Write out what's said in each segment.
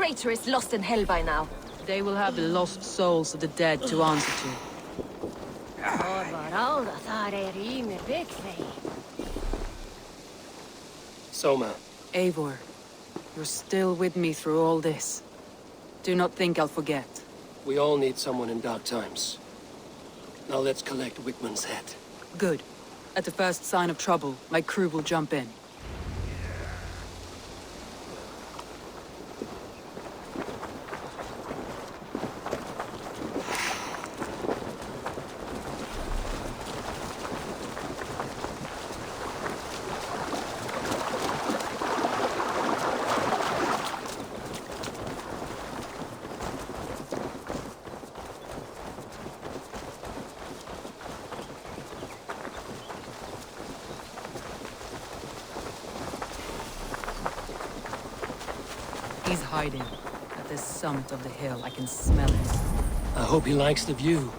traitorous lost in hell by now. They will have the lost souls of the dead to answer to. Soma. Eivor, you're still with me through all this. Do not think I'll forget. We all need someone in dark times. Now let's collect Wickman's head. Good. At the first sign of trouble, my crew will jump in. He's hiding. At the summit of the hill, I can smell him. I hope he likes the view.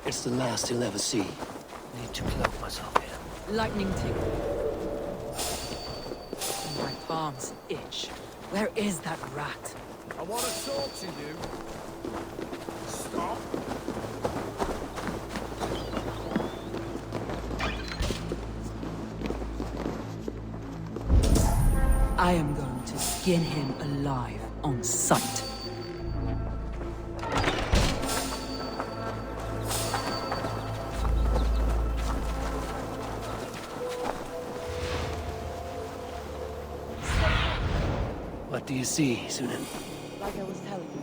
It's the last he'll ever see. Need to cloak myself here. Lightning tick. My palms itch. Where is that rat? I want to talk to you. Stop. I am going to skin him alive on sight. What do you see, Sunan? Like I was telling you.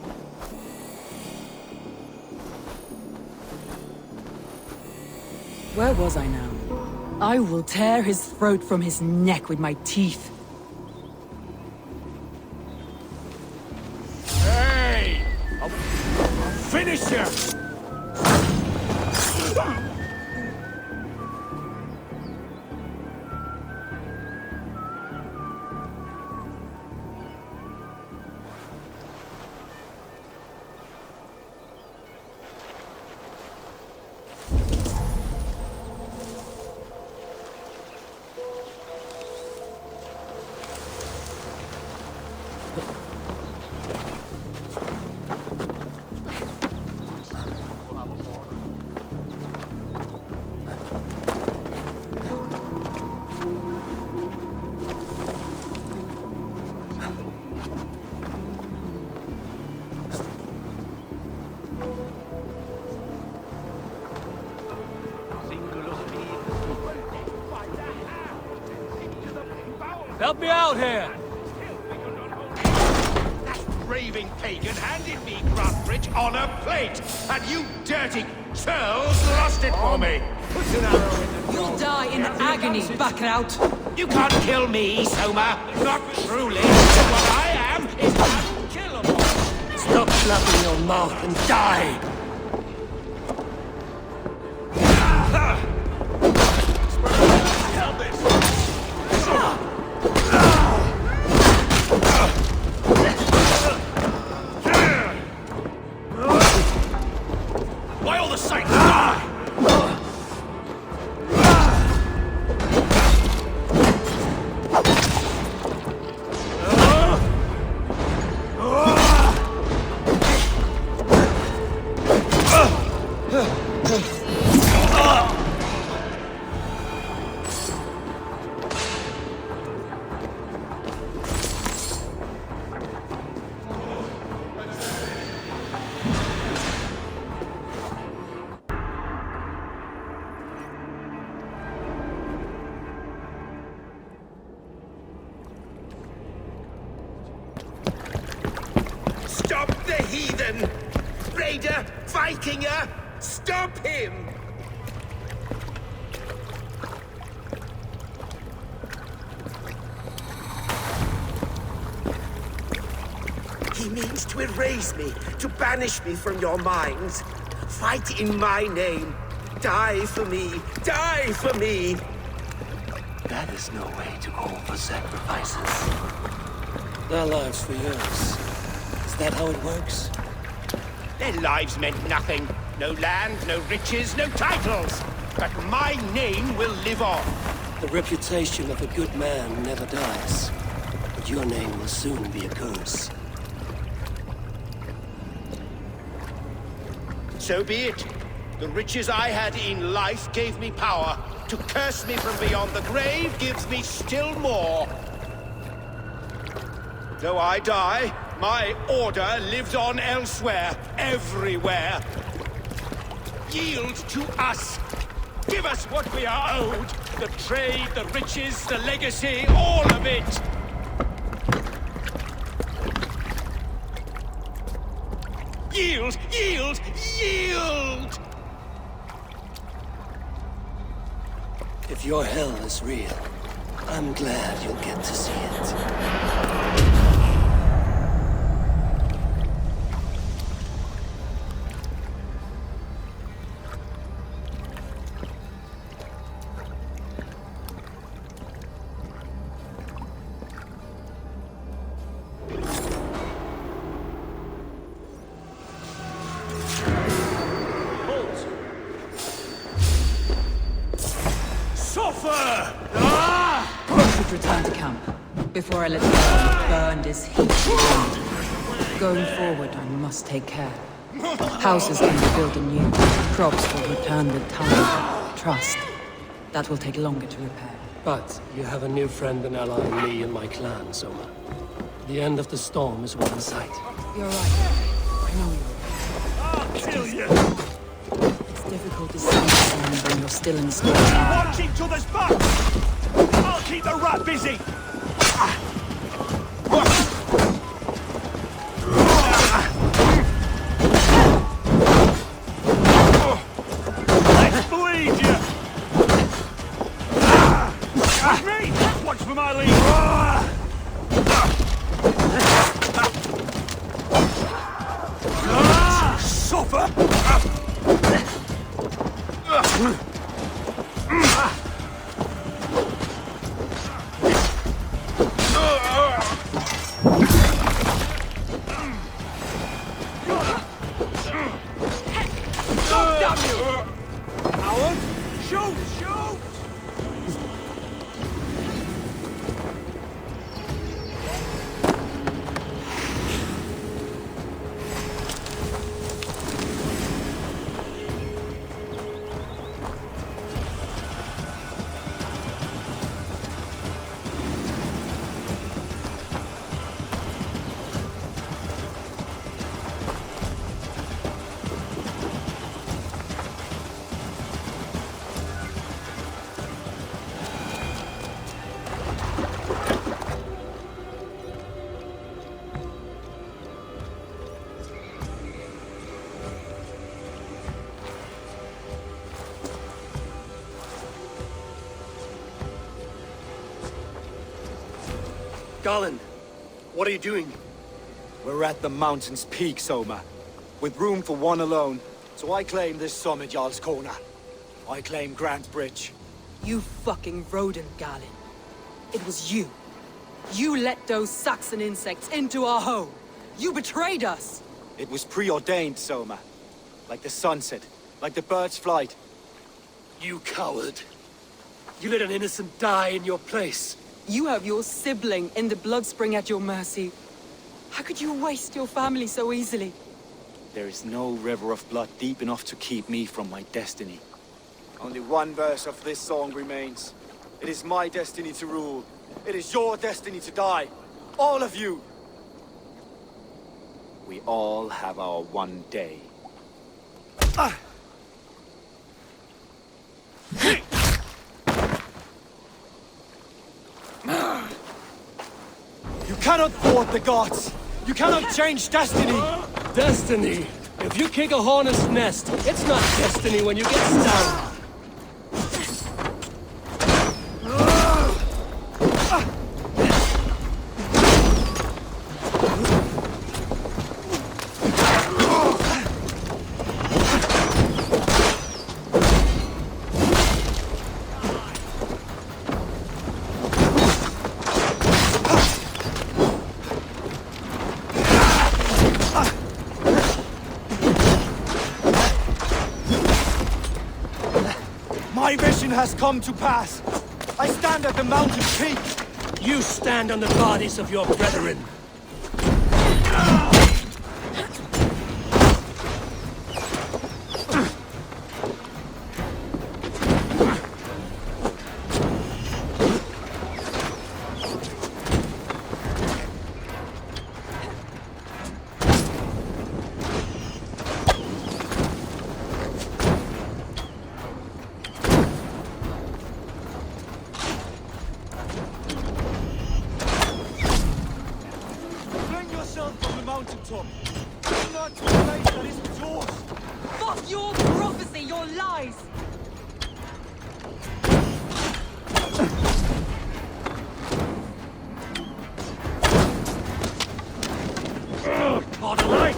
Where was I now? I will tear his throat from his neck with my teeth. Hey! I'll finish you! Help me out here! That raving pagan handed me Grantbridge on a plate, and you dirty churls lost it for me! Put an arrow in the You'll die in agony, Baccarat! You can't kill me, Soma! Not truly! What I am is unkillable! Stop flapping your mouth and die! Help this! By all the saints, die! Stop the heathen! Raider! Vikinger! Stop him! He means to erase me, to banish me from your minds. Fight in my name. Die for me! Die for me! That is no way to call for sacrifices. Their lives for yours. Is that how it works? Their lives meant nothing. No land, no riches, no titles. But my name will live on. The reputation of a good man never dies. But your name will soon be a curse. So be it. The riches I had in life gave me power. To curse me from beyond the grave gives me still more. Though I die, my order lives on elsewhere, everywhere. Yield to us. Give us what we are owed. The trade, the riches, the legacy, all of it. Yield! Yield! Yield! If your hell is real, I'm glad you'll get to see it. Return to camp before I let the sun burn this heat ground. Going forward, I must take care. Houses can be built anew. Crops will return with time. Trust. That will take longer to repair. But you have a new friend and ally in me and my clan, Soma. The end of the storm is well in sight. You're right. I know you're right. I'll kill you! It's difficult to see the sun when you're still in the storm. Watch each other's backs! I'll keep the rat busy! Let's bleed you! Me! Watch for my lead! Suffer! Garland, what are you doing? We're at the mountain's peak, Soma. With room for one alone. So I claim this summit, Jarl's Corner. I claim Grant Bridge. You fucking rodent, Galen. It was you. You let those Saxon insects into our home. You betrayed us. It was preordained, Soma. Like the sunset, like the bird's flight. You coward. You let an innocent die in your place. You have your sibling in the blood spring at your mercy. How could you waste your family so easily? There is no river of blood deep enough to keep me from my destiny. Only one verse of this song remains. It is my destiny to rule. It is your destiny to die. All of you. We all have our one day. You cannot thwart the gods! You cannot change destiny! Destiny? If you kick a hornet's nest, it's not destiny when you get stung. My mission has come to pass. I stand at the mountain peak. You stand on the bodies of your brethren. Anton! Bring her to a place that isn't yours! Fuck your prophecy, your lies! On the light!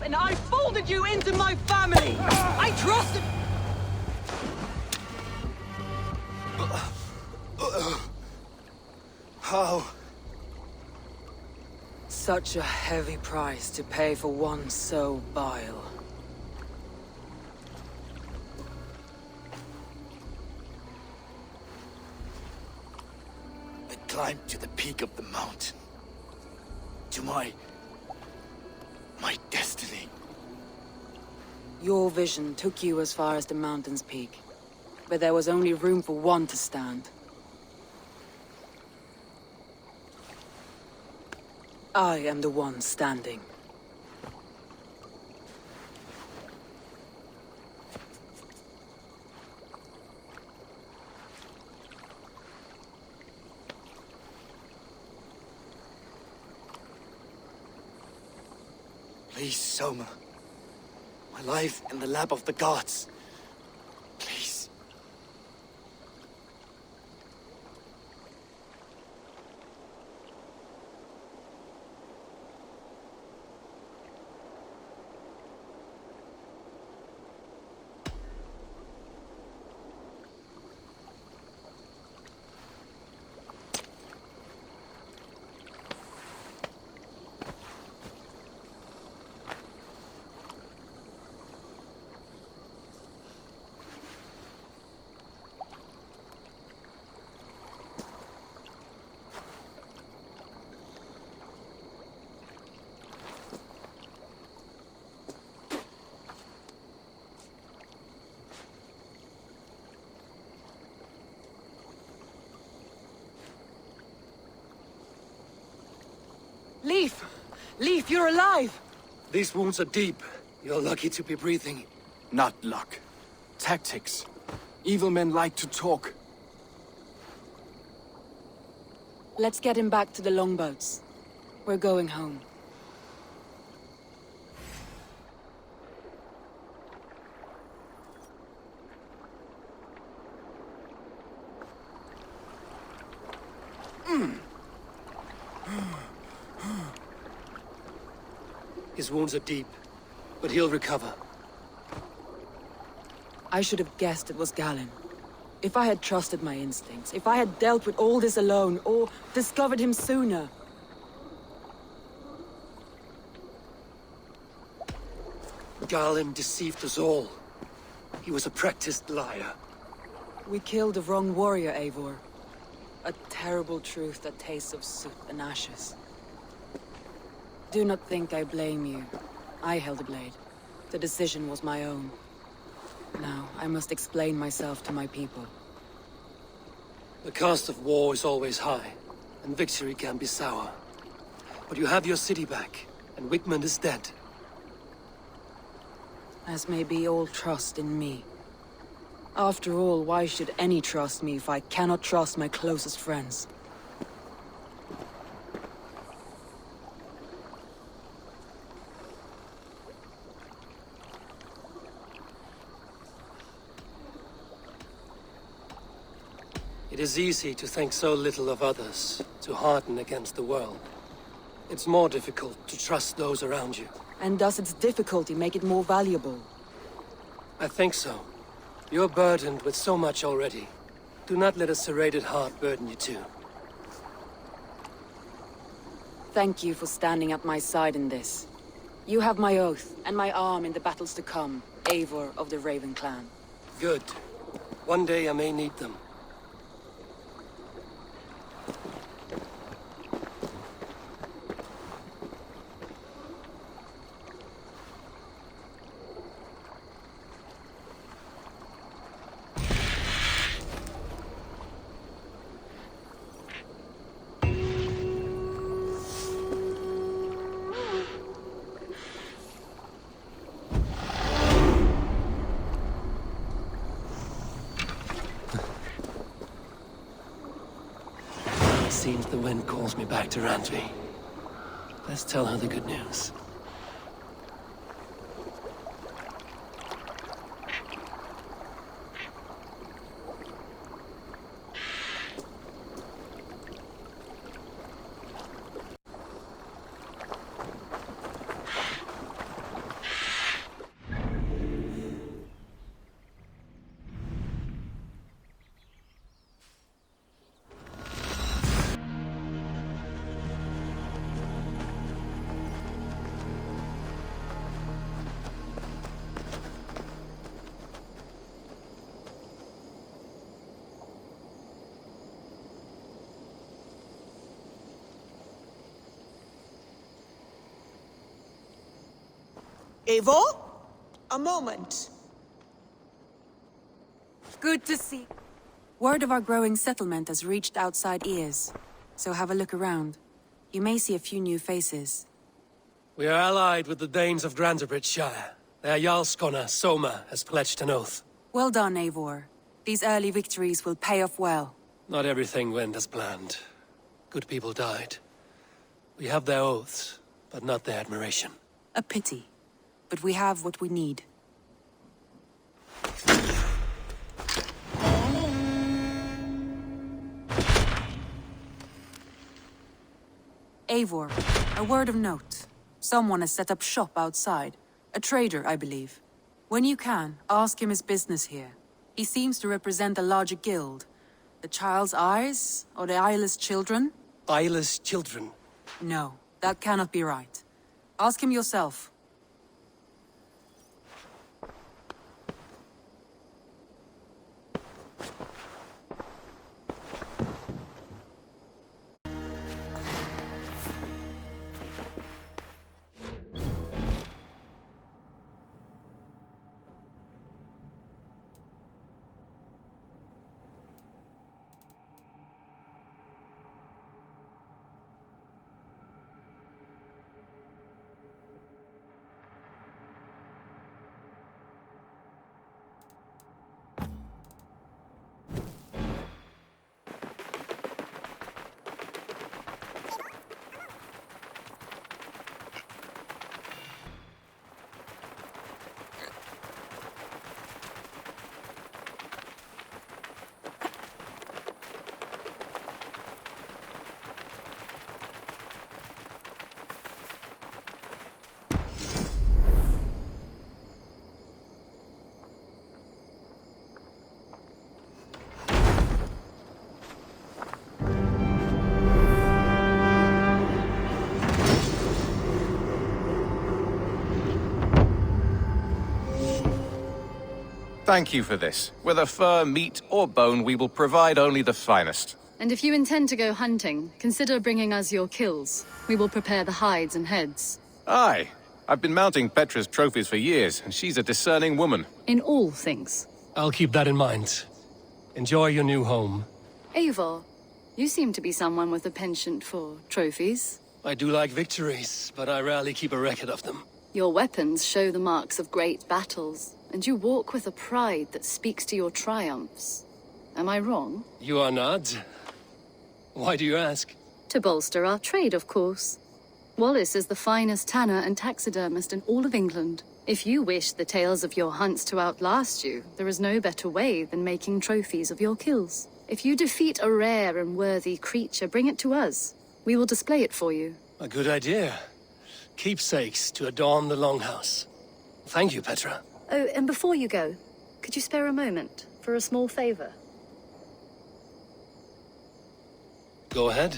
And I folded you into my family! I trusted... How? Such a heavy price to pay for one so vile. I climbed to the peak of the mountain. To my destiny. Your vision took you as far as the mountain's peak. But there was only room for one to stand. I am the one standing. Please, Soma. My life in the lap of the gods. Please. Leaf! Leaf, you're alive! These wounds are deep. You're lucky to be breathing. Not luck. Tactics. Evil men like to talk. Let's get him back to the longboats. We're going home. His wounds are deep, but he'll recover. I should have guessed it was Galen. If I had trusted my instincts, if I had dealt with all this alone, or discovered him sooner. Galen deceived us all. He was a practiced liar. We killed the wrong warrior, Eivor. A terrible truth that tastes of soot and ashes. Do not think I blame you. I held the blade. The decision was my own. Now, I must explain myself to my people. The cost of war is always high, and victory can be sour. But you have your city back, and Wigmund is dead. As may be all trust in me. After all, why should any trust me if I cannot trust my closest friends? It is easy to think so little of others, to harden against the world. It's more difficult to trust those around you. And does its difficulty make it more valuable? I think so. You're burdened with so much already. Do not let a serrated heart burden you too. Thank you for standing at my side in this. You have my oath, and my arm in the battles to come, Eivor of the Raven Clan. Good. One day I may need them. calls me back to Rantvi. Let's tell her the good news. Eivor? A moment. Good to see. Word of our growing settlement has reached outside ears, so have a look around. You may see a few new faces. We are allied with the Danes of Grantebridgeshire. Their Jarlskona, Soma, has pledged an oath. Well done, Eivor. These early victories will pay off well. Not everything went as planned. Good people died. We have their oaths, but not their admiration. A pity. But we have what we need. Eivor, a word of note. Someone has set up shop outside. A trader, I believe. When you can, ask him his business here. He seems to represent a larger guild. The Child's Eyes? Or the Eyeless Children? Eyeless children? No, that cannot be right. Ask him yourself. Thank you for this. Whether fur, meat, or bone, we will provide only the finest. And if you intend to go hunting, consider bringing us your kills. We will prepare the hides and heads. Aye. I've been mounting Petra's trophies for years, and she's a discerning woman. In all things. I'll keep that in mind. Enjoy your new home. Eivor, you seem to be someone with a penchant for trophies. I do like victories, but I rarely keep a record of them. Your weapons show the marks of great battles, and you walk with a pride that speaks to your triumphs. Am I wrong? You are not. Why do you ask? To bolster our trade, of course. Wallace is the finest tanner and taxidermist in all of England. If you wish the tales of your hunts to outlast you, there is no better way than making trophies of your kills. If you defeat a rare and worthy creature, bring it to us. We will display it for you. A good idea. Keepsakes to adorn the longhouse. Thank you, Petra. Oh, and before you go, could you spare a moment for a small favor? Go ahead.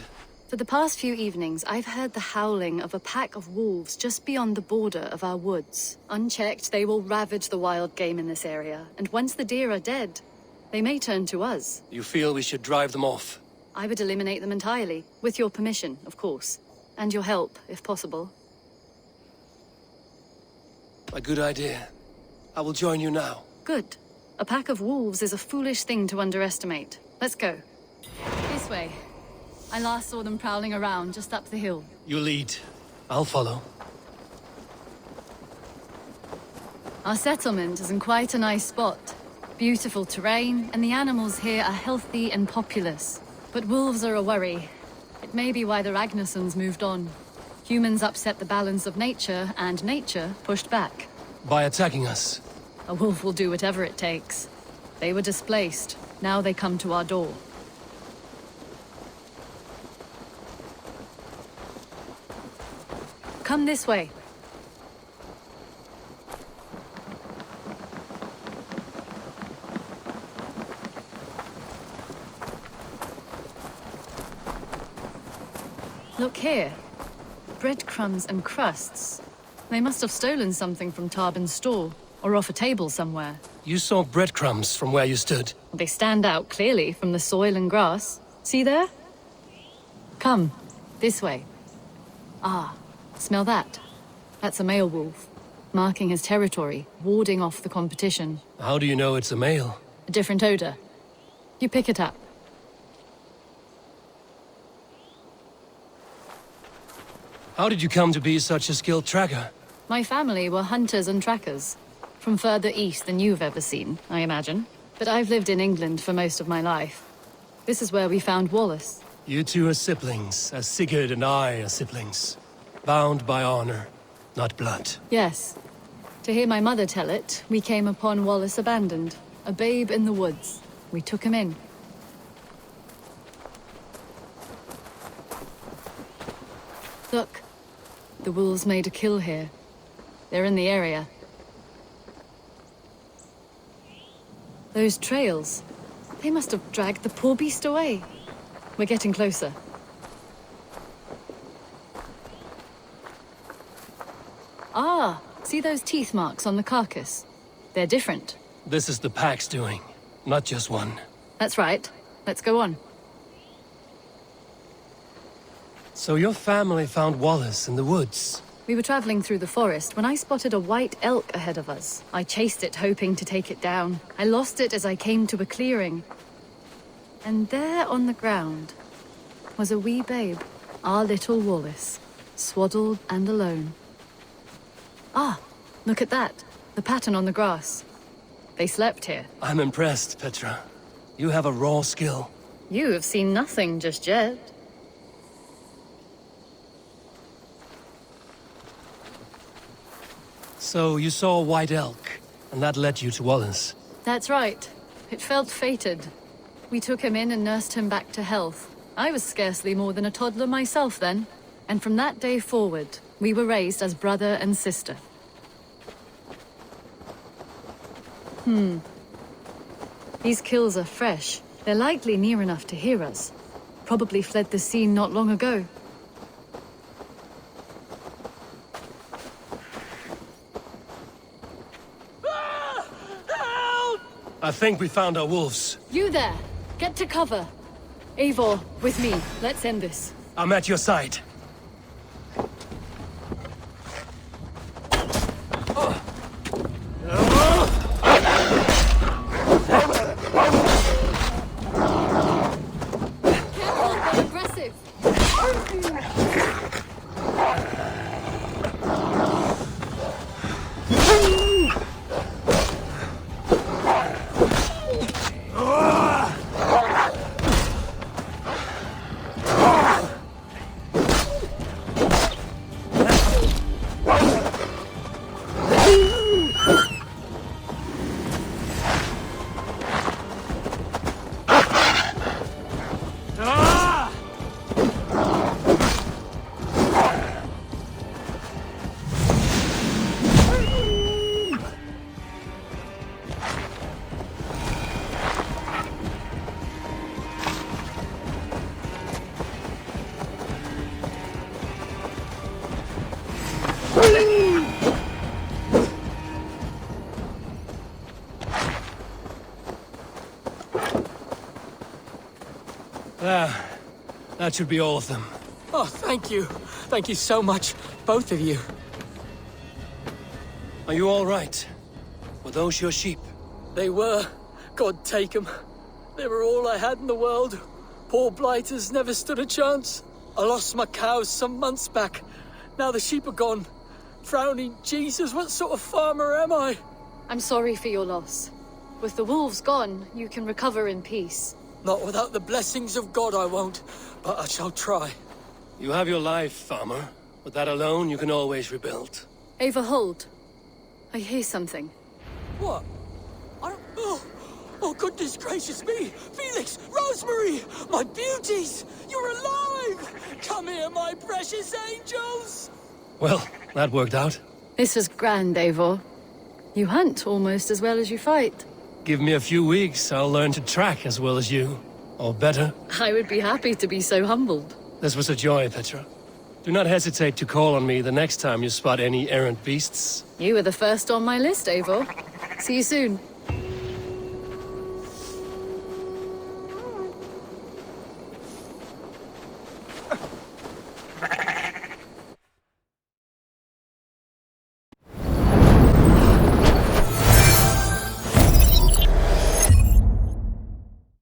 For the past few evenings, I've heard the howling of a pack of wolves just beyond the border of our woods. Unchecked, they will ravage the wild game in this area, and once the deer are dead, they may turn to us. You feel we should drive them off? I would eliminate them entirely, with your permission, of course. And your help, if possible. A good idea. I will join you now. Good. A pack of wolves is a foolish thing to underestimate. Let's go. This way. I last saw them prowling around just up the hill. You lead. I'll follow. Our settlement is in quite a nice spot. Beautiful terrain, and the animals here are healthy and populous. But wolves are a worry. It may be why the Ragnarsons moved on. Humans upset the balance of nature, and nature pushed back. By attacking us. A wolf will do whatever it takes. They were displaced. Now they come to our door. Come this way. Look here. Breadcrumbs and crusts. They must have stolen something from Tarbin's store, or off a table somewhere. You saw breadcrumbs from where you stood. They stand out clearly from the soil and grass. See there? Come, this way. Ah, smell that? That's a male wolf, marking his territory, warding off the competition. How do you know it's a male? A different odor. You pick it up. How did you come to be such a skilled tracker? My family were hunters and trackers. From further east than you've ever seen, I imagine. But I've lived in England for most of my life. This is where we found Wallace. You two are siblings, as Sigurd and I are siblings. Bound by honor, not blood. Yes. To hear my mother tell it, we came upon Wallace abandoned. A babe in the woods. We took him in. Look. The wolves made a kill here. They're in the area. Those trails. They must have dragged the poor beast away. We're getting closer. Ah, see those teeth marks on the carcass? They're different. This is the pack's doing, not just one. That's right. Let's go on. So your family found Wallace in the woods? We were traveling through the forest when I spotted a white elk ahead of us. I chased it, hoping to take it down. I lost it as I came to a clearing. And there on the ground was a wee babe, our little Wallace, swaddled and alone. Ah, look at that. The pattern on the grass. They slept here. I'm impressed, Petra. You have a raw skill. You have seen nothing just yet. So you saw a white elk, and that led you to Wallace? That's right. It felt fated. We took him in and nursed him back to health. I was scarcely more than a toddler myself then. And from that day forward, we were raised as brother and sister. These kills are fresh. They're likely near enough to hear us. Probably fled the scene not long ago. I think we found our wolves. You there! Get to cover! Eivor, with me. Let's end this. I'm at your side. Careful, they're aggressive! That should be all of them. Oh, thank you. Thank you so much, both of you. Are you all right? Were those your sheep? They were. God take them. They were all I had in the world. Poor blighters never stood a chance. I lost my cows some months back. Now the sheep are gone. Frowning Jesus, what sort of farmer am I? I'm sorry for your loss. With the wolves gone, you can recover in peace. Not without the blessings of God I won't, but I shall try. You have your life, farmer. With that alone, you can always rebuild. Ava, hold. I hear something. What? Oh, goodness gracious me! Felix! Rosemary! My beauties! You're alive! Come here, my precious angels! Well, that worked out. This was grand, Eivor. You hunt almost as well as you fight. Give me a few weeks, I'll learn to track as well as you. Or better. I would be happy to be so humbled. This was a joy, Petra. Do not hesitate to call on me the next time you spot any errant beasts. You were the first on my list, Eivor. See you soon.